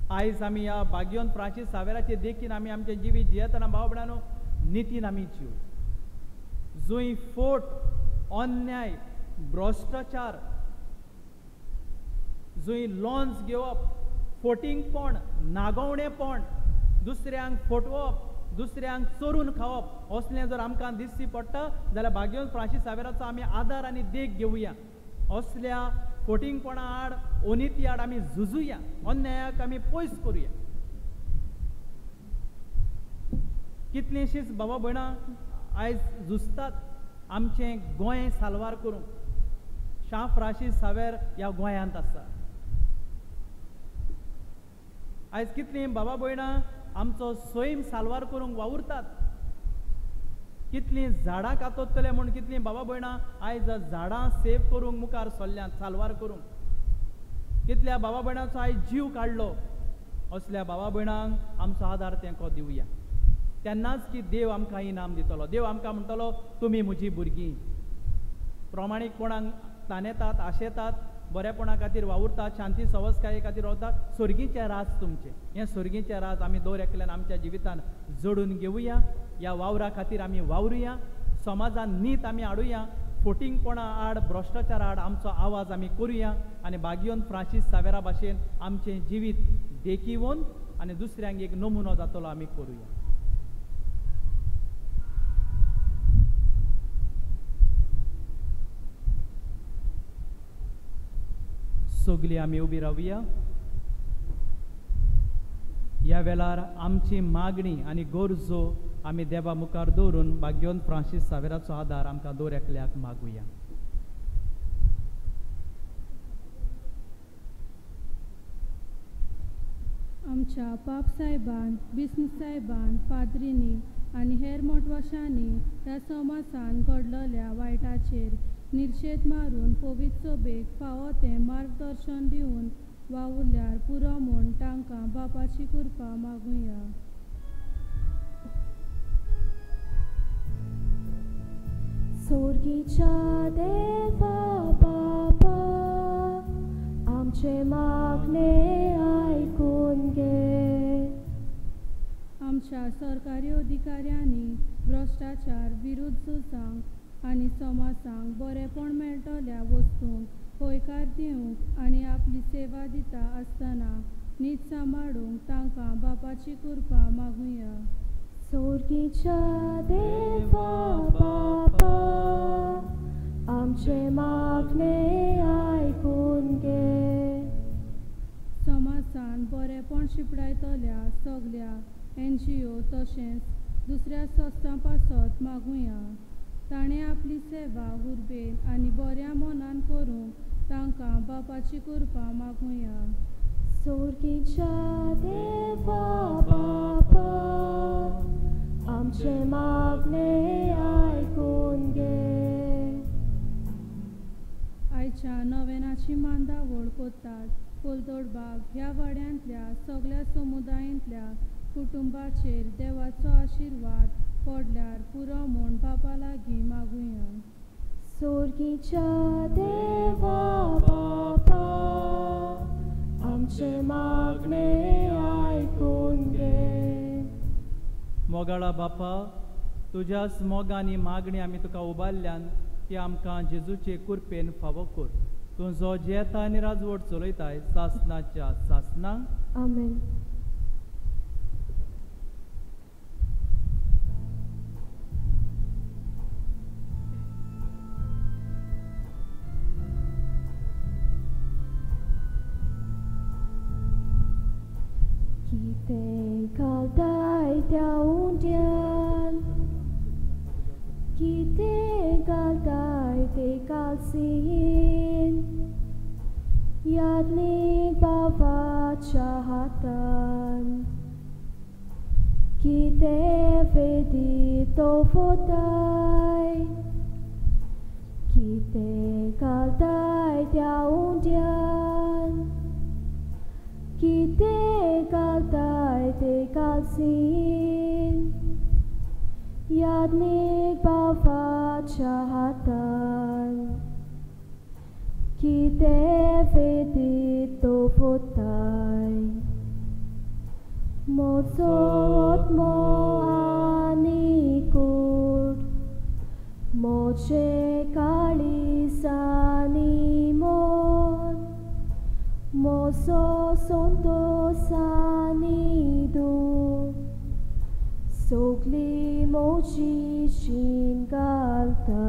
S2: आयज आमी ह्या बागियोन फ्रांसीस सावेराचे देखीन आमी आमचें जिवीत जियेतना बाबा भयणांनो, नितीन आमी जीव. जंय फोट, अन्याय, भ्रश्टाचार, जंय लॉन्स घेवप, फोटिंगपण, नागवणेपण, दुसऱ्यांक फटवप, दुसऱ्यांक चोरून खावप, असलें जर आमकां दिसची पडटा जाल्यार बागियोन फ्रांसीस सावेराचो आमी आदार आनी देख घेवया. असल्या फोटिंगपणा आड, अनिती आड आमी झुजुया, अन्यायाक आमी पयस करुया. कितलींशींच बाबा भयणां आयज झुजतात आमचें गोंय साल्वार करूंक. शां फ्रांसीस सावेर ह्या गोंयांत आसा. आयज कितलीं बाबा भयणां आमचो सैम साल्वार करूंक वावुरतात. कितलीं झाडां कातरतले म्हूण कितलीं बाबा भयणां आयज झाडां सेव करूंक मुखार सरल्यांत, साल्वार करूंक. कितल्या बाबा भयणांचो आयज जीव काडलो. असल्या बाबा भयणांक आमचो आदार तेंको दिवया. तेन्नाच की देव आमकां इनाम दितलो. देव आमकां म्हणटलो, तुमी म्हजीं भुरगीं. प्रामाणीकपणान ताणेतात, आशेतात, बरेपणा खातीर वावुरतात, शांती सवस्काये खातीर रावतात. सर्गीचें राज तुमचें. हें सर्गीचें राज आमी दर एकल्यान आमच्या जिवितान जोडून घेवया. ह्या वावरा खातीर आमी वावरुया. समाजान नीत आमी हाडुया. फोटिंगपणा आड, भ्रश्टाचारा आड आमचो आवाज आमी करुया. आनी बागियोन फ्रांसीस सावेरा भाशेन आमचें जिवीत देखीवन आनी दुसऱ्यांक एक नमुनो जातलो आमी करुया. सगळीं आमी उबी रावया. ह्या वेळार आमची मागणी आनी गरजो आमी देवा मुखार दवरून बागियोन फ्रांसीस सावेराचो आदार आमकां दर एकल्याक मागुया.
S3: आमच्या पाप साहेबान, बिस्न साहेबान, पाद्रींनी आनी हेर मोठवाशांनी ह्या समासान घडलेल्या वायटाचेर निर्शेद मारून पवित्र सभेक फावो तें मार्गदर्शन दिवन वावुरल्यार पुरो म्हूण तांकां बापाची कृपा मागुया.
S4: सर्गीच्या देवा बापा, आमचे मागणे आयकून घे.
S3: आमच्या सरकारी अधिकाऱ्यांनी भ्रश्टाचार विरुद्ध झुजांक आनी समाजांक बरेपण मेळटल्या वस्तूंक होयकार दिवंक आनी आपली सेवा दिता आसतना नीट सांबाळूंक तांकां बापाची कृपा मागुया.
S4: सर्गीच्या देवा बापा, आमचे मागणे आयकून घे.
S3: समाजान बरेपण शिपडायतल्या सगळ्या NGO तशेंच दुसऱ्या संस्थां पासत मागुया. ताणें आपली सेवा उर्बेन आनी बऱ्या मनान करूंक तांकां बापाची कृपा मागुया.
S4: सर्गीच्या देवा बापा, आमचे मागणे आयकून घे.
S3: आयच्या नवेनाची मांदावळ कोतात कोलतोडबाग ह्या वाड्यांतल्या सगळ्या समुदायांतल्या कुटुंबाचेर देवाचो आशिर्वाद पडल्यार पुरो म्हूण बापा लागीं मागुया.
S4: सोर्गीच्या देवा बापा, आमचे मागणे आयकून घे.
S2: मोगाळा बापा, तुज्याच मोगांनी मागणी आमी तुका उबारल्यान ती आमकां जेजूचे कुरपेन फावो कर. तूं जो जेता आनी राजवट चलयताय सासनाच्या सासनांक.
S1: आमेन.
S4: कितें घालताय त्या उंड्यान, कितें घालताय ते कालसीन, याज्ञिक बाबाच्या हातान. कितें वेदी तो फोताय, कितें घालताय त्या उंड्यान, कितें घालताय ते कालसीन, याज्ञिक बाबाच्या हातान. कितें वेदी तो फोताय. म्हजो आत्मो आनी कूड, म्हजे काळीज आनी मोद, म्हजो संतोष आनी दूख, सगळी म्हजी जीण घालता.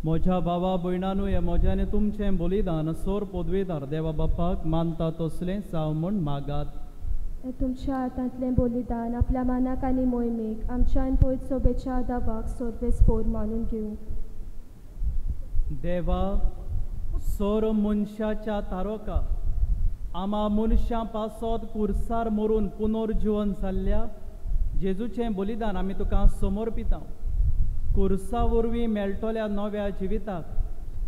S2: म्हज्या भावा भयणानू हे म्हज्याने तुमचें बलिदान सोर पदवेदार देवा बापाक मानता तसलें जावं म्हूण मागात.
S1: हे तुमच्या हातांतलें बलिदान आपल्या मानाक आनी मोहिमेक आमच्यान पयत सोबेच्या दाबाक सोर्बेस्पोर मानून घेवं.
S2: देवा, सोर मनशाच्या तारोका आमा मनशां पासत कुर्सार मरून पुनर्जीवन जाल्ल्या जेजूचें बलिदान आमी तुका समर्पिता. कुर्सा वरवीं मेळटल्या नव्या जिविताक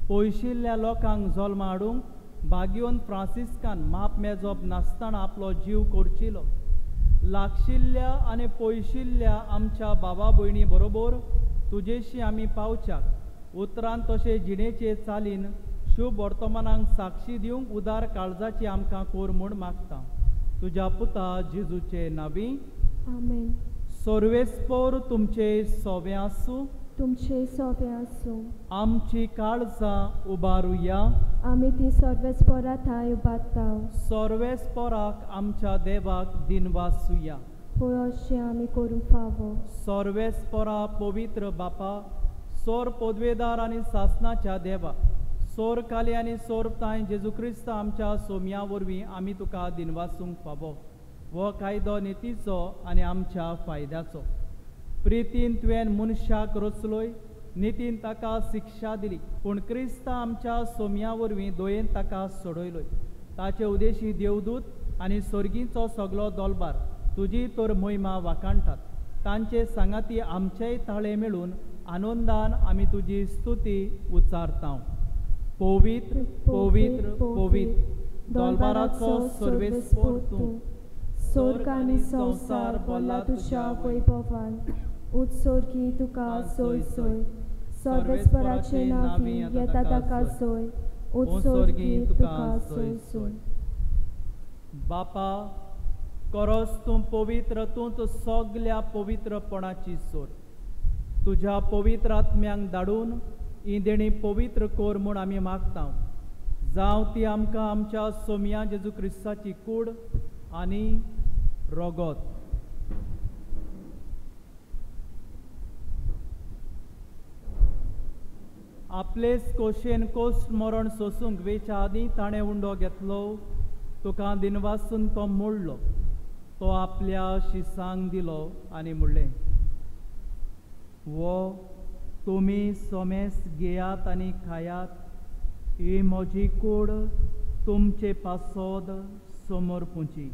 S2: पयशिल्ल्या लोकांक जल्म हाडूंक भाग्योन फ्रांसिस्कान माप मेजप नासतना आपलो जीव करचिलो. लागशिल्ल्या आनी पयशिल्ल्या आमच्या भावा भयणी बरोबर तुजेशी आमी पावच्याक उतरान तशे जिणेचे चालीन शुभ वर्तमानांक साक्षी दिवंक उदार काळजाची आमकां कोर म्हूण मागता. तुज्या पुता जेजूचे नांवी.
S1: आमेन.
S2: सोर्वेस्पोर तुमचे सोवे आसूं.
S1: तुमचे सोवे आसूं.
S2: आमची काळजां उबारुया.
S1: आमी ती सोर्वेस्पोरा थंय उबारता.
S2: सोर्वेस्पोराक आमच्या देवाक दिनवासुया.
S1: पळय अशें आमी करूंक फावो.
S2: सोर्वेस्पोरा पवित्र बापा, सोर पदवेदार आनी सासनाच्या देवा, सोर काली आनी सोर ताय जेजू क्रिस्त आमच्या सोम्या वरवीं आमी तुका दिनवासूंक फावो. हो कायदो नितीचो आनी आमच्या फायद्याचो. प्रितीन तुवें मनशाक रचलोय, नितीन ताका शिक्षा दिली, पूण क्रिस्त आमच्या सोम्या वरवीं दोयेन ताका सोडयलोय. ताचे उदेशी देवदूत आनी सर्गीचो सगलो दोलबार तुजी तर महिमा वाखाणटात. तांचे सांगाती आमचेय ताळे मेळून आनंदान आमी तुजी स्तुती उच्चारता. पवित्र पवित्र पवित्र दोलबाराचो सर्वेस्पोर तूं.
S1: स्वर्ग आनी संवसार भरला तुज्या वैभवान. उत्सर्गी तुका सोय सोय. सर्वेस्पराचे नांवी येता ताका सोय. उत्सर्गी तुका सोय सोय.
S2: बापा, खरोच तूं पवित्र, तूंच सगल्या पवित्रपणाची सोर. तुज्या पवित्र आत्म्यांक धाडून ही देणी पवित्र कोर म्हूण आमी मागता. जावं ती आमकां आमच्या सोम्या जेजू क्रिस्ताची कूड आनी रगत. आपलेच कोशेन कोस्ट मरण सोसूंक वेच्या आदीं ताणें उंडो घेतलो. तुका दिनवासून तो मोडलो. तो आपल्या शिसांक दिलो आनी म्हणलें, वो तुमी सोमेस घेयात आनी खायात. ही म्हजी कूड तुमचे पासोद समर्पूची.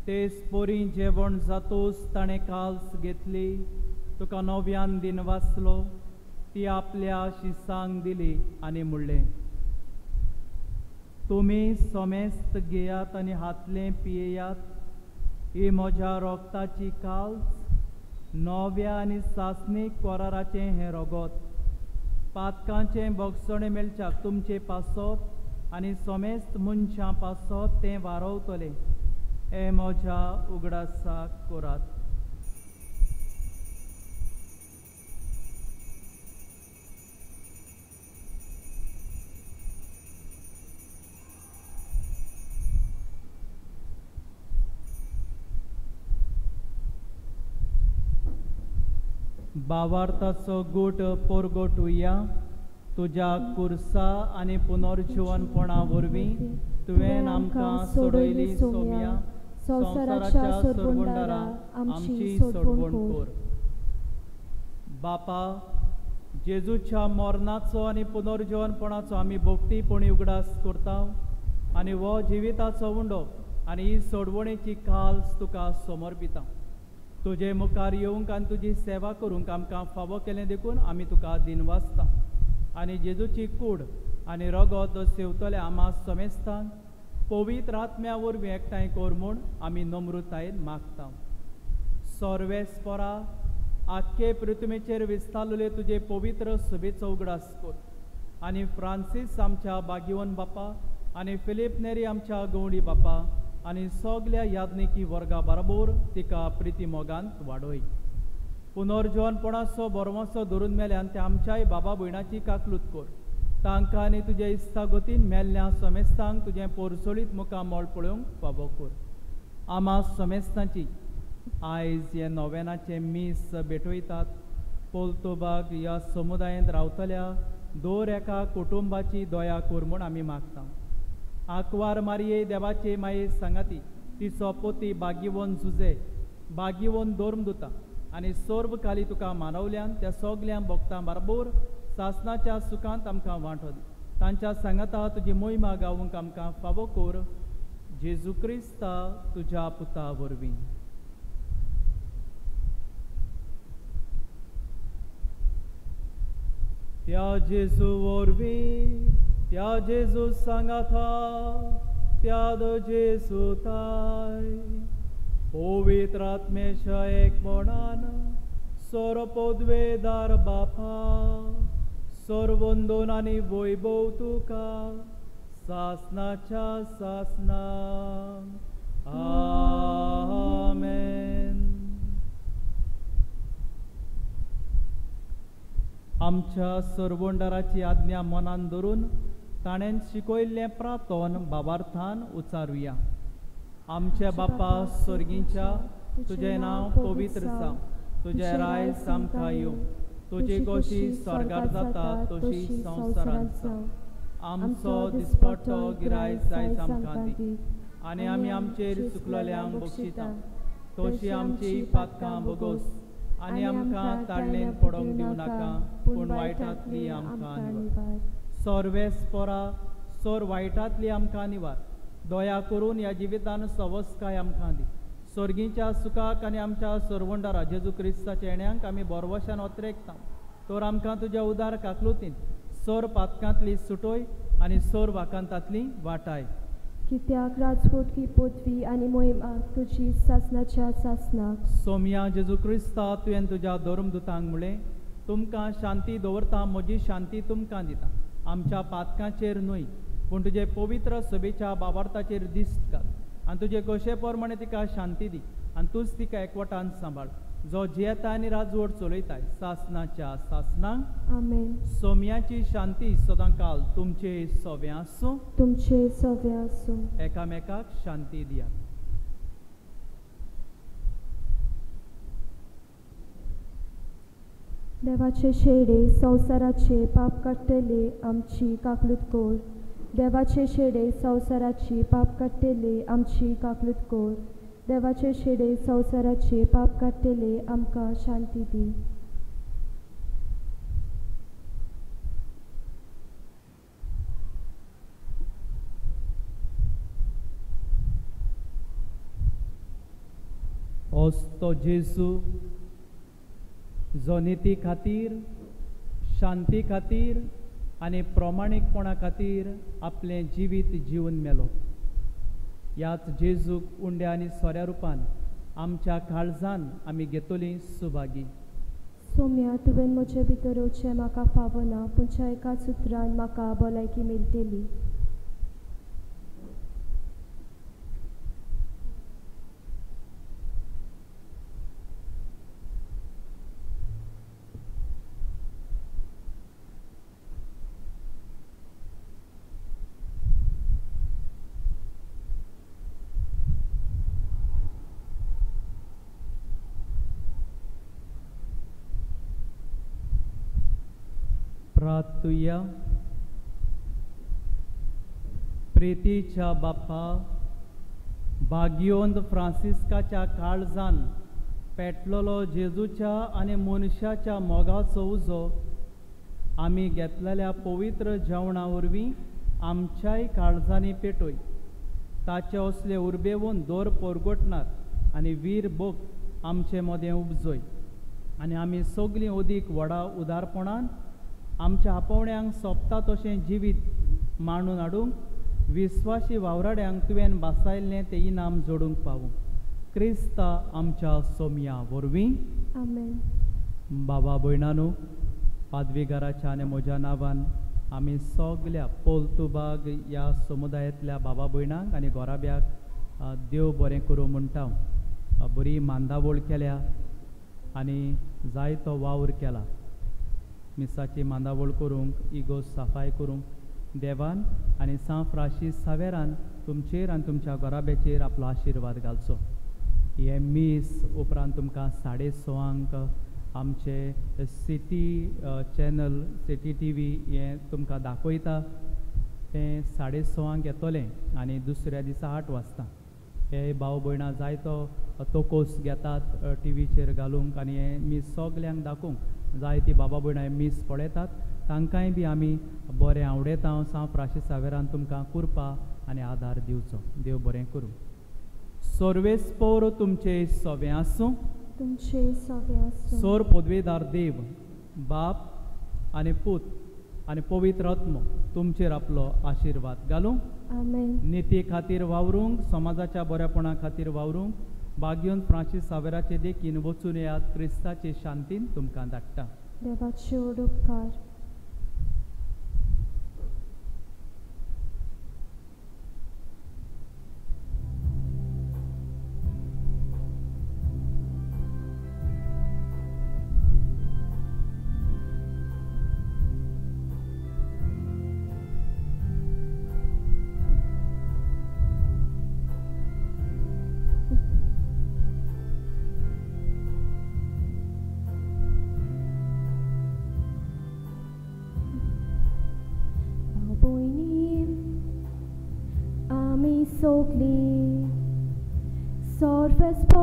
S2: ते स्पोरी जेवण जातोच ताणें काल्स घेतली, तुका नव्यान दिन वाचलो, ती आपल्या शिसांक दिली आनी म्हणलें, तुमी सोमेस्त घेयात आनी हातलें पियेयात, ही म्हज्या रोगताची काल्स, नव्या आनी सासणीक कोराराचें हें रगत. पातकांचें बोगसणें मेलच्याक तुमचे पासत आनी सोमेस्त मनशां पासत तें वारवतलें. हे म्हज्या उगडासाक करात. भावार्थाचो गूट पोरगोटुया, तुज्या कुर्सा आनी पुनर्जीवनपणा वरवीं तुवें आमकां सोडयली सोम्या, संवसाराच्या सोडवंडारा आमची सोडवण कर. बापा, जेजूच्या मरणाचो आनी पुनर्जीवनपणाचो आमी भोगटीपणी उगडास करता आनी हो जिविताचो उंडो आनी ही सोडवणेची काल्स तुका समर्पिता. तुजे मुखार येवंक आनी तुजी सेवा करूंक आमकां फावो केलें देखून आमी तुका दिनवासता आनी जेजूची कूड आनी रगत सेवतले आमा समेस्तांक पवित्र आत्म्या वरवीं एकठांय कर म्हूण आमी नम्रतायेन मागता. सर्वेस्परा आख्खे पृथ्वीचेर विस्तारलेले तुजे पवित्र सभेचो उगडास कर आनी फ्रांसीस आमच्या बागीवन बापा आनी फिलीप नेरी आमच्या गवंडी बापा आनी सगल्या याज्ञिकी वर्गा बरोबर तिका प्रिती मोगांत वाडय. पुनर्जीवनपणाचो बरवंसो धरून मेल्यान ते आमच्याय बाबा भयणाची काकलूत कर. तांकां आनी तुज्या इस्तागतीन मेल्ल्या समेस्तांक तुजें पोरसोळीत मुखार मोळ पळोवंक फावो कर. आमा समेस्तांची आयज हे नोवेनाचे मीस भेटयतात. पोल्तोबाग ह्या समुदायांत रावतल्या दर एका कुटुंबाची दया कर म्हूण आमी मागता. आंकवार मारये देवाचे माये सांगाती, तिचो पोती बागीवन झुजे, बागीवन धर्मदुता आनी सोर्ब खाली तुका मानवल्यान त्या सगल्या भक्तां बरोबर सासणाच्या सुखांत आमकां वांटो दी. तांच्या सांगाता तुजी मोहिमा गावूंक आमकां फावो कर. जेजू क्रिस्ता तुज्या पुता वरवीं. त्या जेजू वरवीं, त्या जेजू सांगाता, त्याद जेजू ताय, पवित्र आत्मेच्या एकपणान सोरपोद्वेदार बापा, सर्वंदोन आनी वैभव तुका सासणाच्या सासना. आमेन. आमच्या सर्वंडाराची आज्ञा मनान धरून ताणें शिकयल्लें प्रार्थन भावार्थान उचारुया. आमचे बापा स्वर्गीच्या, तुजें नांव पवित्र जावं, तुजें रायज आमकां येवं, तुजी कशी स्वर्गार जाता तशी संवसारांत जावं. आमचो दिसपट्टो गिरायज आयज आमकां दी आनी आमी आमचेर चुकलोल्यांक बक्षिता, तशी आमची पातकां भोगोस आनी आमकां ताळणेन पडोंक दिवं नाका, पूण वायटांतली आमकां निवार. सर्वेस्परा सोर वायटांतली आमकां निवार. दया करून ह्या जिवितान सवस्काय आमकां दी. स्वर्गीच्या सुखाक आनी आमच्या सर्वंडारा जेजू क्रिस्ताच्या येण्याक आमी बोरवशान ओत्रेकता. तर आमकां तुज्या उदार काकलुतीन सोर पातकांतली सुटोय आनी सोर वाकांतांतली वाटाय.
S4: कित्याक राजकोटकी पदवी आनी मोहिमा तुजी सासणाच्या सासनाक.
S2: सोम्या जेजू क्रिस्ता तुवें तुज्या धर्मदुतांक म्हणलें, तुमकां शांती दवरता, म्हजी शांती तुमकां दिता. आमच्या पातकांचेर न्हय पूण तुजे पवित्र सभेच्या बाबार्थाचेर दिश्ट घाल आनी तुजे कशे प्रमाणे तिका शांती दी आनी तूंच तिका एकवटान सांबाळ, जो जियेता आनी राजवट चलयताय सासणाच्या सासनाक.
S4: आमेन.
S2: सोम्याची शांती सदांकाल तुमचे सवे आसूं.
S4: तुमचे सवे आसूं.
S2: एकामेकाक शांती दिया.
S4: देवाचे शेडे संवसाराचे पाप काडटले आमची काकलूत कोर. देवाचे शेडे संवसाराची पाप काडटले आमची काकलूत कोर. देवाचे शेडे संवसाराचे पाप काडटले आमकां शांती दी.
S2: होच तो जेजू जो निती खातीर, शांती खातीर आनी प्रामाणीकपणा खातीर आपलें जिवीत जीवन मेलो. ह्याच जेजूक उंड्या आनी सोऱ्या रुपान आमच्या काळजान आमी घेतली सुभागी.
S4: सोम्या तुवें म्हजे भितर येवचें म्हाका फावना, पूण एकाच उतरान म्हाका भलायकी मेळटली.
S2: प्रार्थुया. प्रेतीच्या बाप्पा, भाग्योंद फ्रांसिस्काच्या काळजान पेटलोलो जेजूच्या आनी मनशाच्या मोगाचो उजो आमी घेतलेल्या पवित्र जेवणा वरवीं आमच्याय काळजांनी पेटोय. ताचे असले उर्बेवून दोर परगटणार आनी वीर बोग आमचे मदें उपजोय आनी आमी सगळीं अदीक व्हडा उदारपणान आमच्या आपोवण्यांक सोंपता तशें जिवीत मांडून हाडूंक विस्वासी वावराड्यांक तुवें बासायल्लें तें इनाम जोडूंक पावूं. क्रिस्ता आमच्या सोम्या वरवीं.
S4: आमेन.
S2: बाबा भयणानू, पादवीगाराच्या आनी म्हज्या नांवान आमी सगल्या पोलतुबाग ह्या समुदायांतल्या बाबा भयणांक आनी घोराब्याक देव बरें करूं म्हणटा. बरी मांदावळ केल्या आनी जायतो वावर केला. मिसाची मांदावळ करूंक, इगोज साफाय करूंक देवान आनी सान फ्रांसीस सावेरान तुमचेर आनी तुमच्या घोराब्याचेर आपलो आशिर्वाद घालचो. हे मीस उपरांत तुमकां 6:30 आमचे सिटी चॅनल, सिटी TV हें तुमकां दाखयता. तें 6:30 येतलें आनी दुसऱ्या दिसा 8 वाजता. हे भाव भयणां जायतो तोकोस घेतात टीव्हीचेर घालूंक आनी हे मीस सगल्यांक दाखोवंक जायतीं बाबा भयणां मीस पळयतात. तांकांय बी आमी बरें आवडयता. सान फ्रांसीस सावेरान तुमकां कृपा आनी आदार दिवचो. देव बरें करूं. सर्वेस्पोर तुमचे सोबे आसूं.
S4: तुमचे सोबे आसूं.
S2: सोर पदवेदार देव, बाप आनी पूत आनी पवित्र आत्मो तुमचेर आपलो आशिर्वाद घालूं.
S4: आमेन.
S2: निती खातीर वावरूंक, समाजाच्या बरेपणा खातीर वावरूंक भाग्योंद फ्रांसीस सावेराचे देखीन वचून येयात. क्रिस्ताचे शांतीन तुमकां धाडटा.
S4: देवाचे उपकार. Sogli sorvesporaci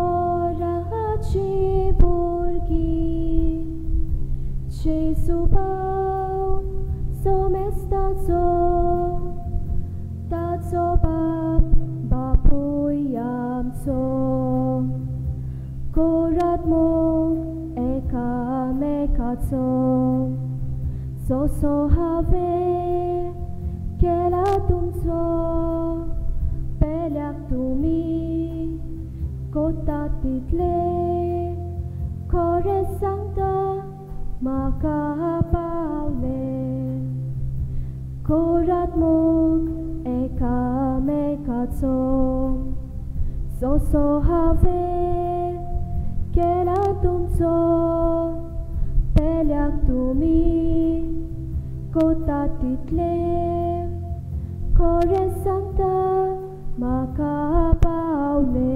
S4: burgi Jesu bał somestaco taco babujamco koratmo ekamekaco sosohave kelatumco Pelak tumi kota title kore sancta makapaule korat mok eka mekatso soso have kela tumso pelak tumi kota title kore sancta makapaule.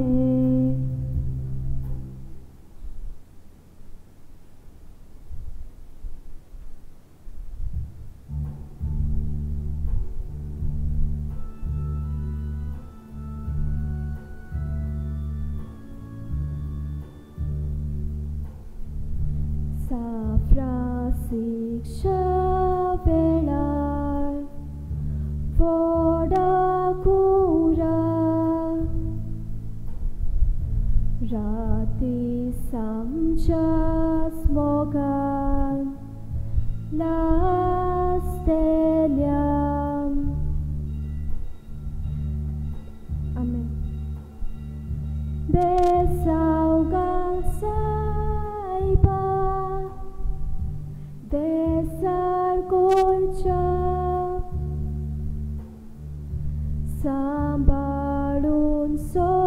S4: Safrasik shavelar voda kura Rati samjas mogan lasteliam. Amen. Besaugal saiba desar golcha sambalun so